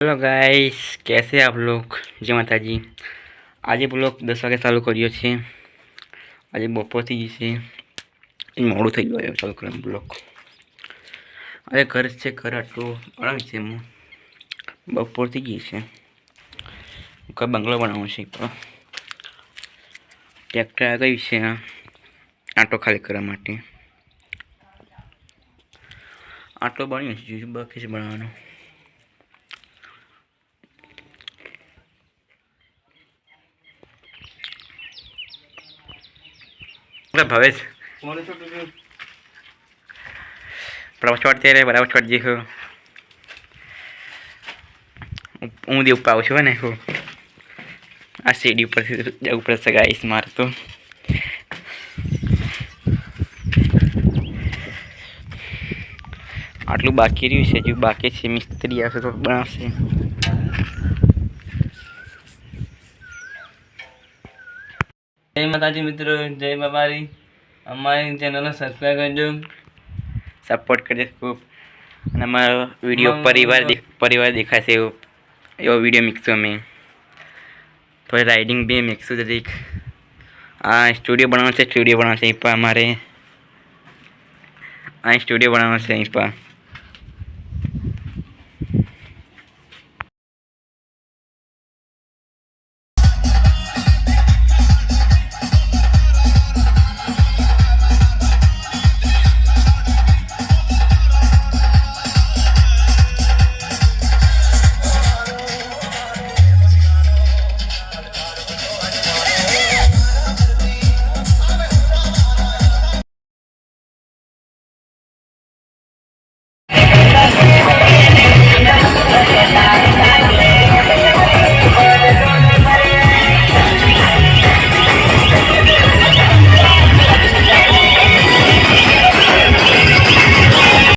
Hello guys, कैसे हैं आप लोग। जय माता जी। आज ब्लॉग 10 वागे चालू करियो छे। आज बपोर थी गई है, मोड़ू थी गयो चालू कर ब्लॉग। अरे घर से घर आटलू बनावी छे, बपोर थी गई है। कई बंगलो बनावो छे, ट्रेक्टर आ गई है आटो खाली करवा माटे। आटो बन्यो छे, बाकी छे बनाववानो। भवेश बराबर चढ़ते रहे, बराबर चढ़ जी हो। હું દેવ પાઉં છું ને હું આ સીડી ઉપર જવું પડશે ગાઈસ મારે તો। આટલું બાકી રહ્યું છે, હજુ બાકી છે, મિસ્ત્રી આવશે તો બનાવશે। જય માતાજી મિત્રો, જય બાબારી। અમારી ચેનલને સબસ્ક્રાઈબ કરજો, સપોર્ટ કરજો ખૂબ। અને અમારો વિડીયો પરિવાર દેખાશે એવો વિડીયો મિક્સું અમે। थोड़ी राइडिंग भी मिक्सू जरीक आ स्टूडियो बनाना है, स्टूडियो बनाना है पर हमारे आ स्टूडियो बनाना है।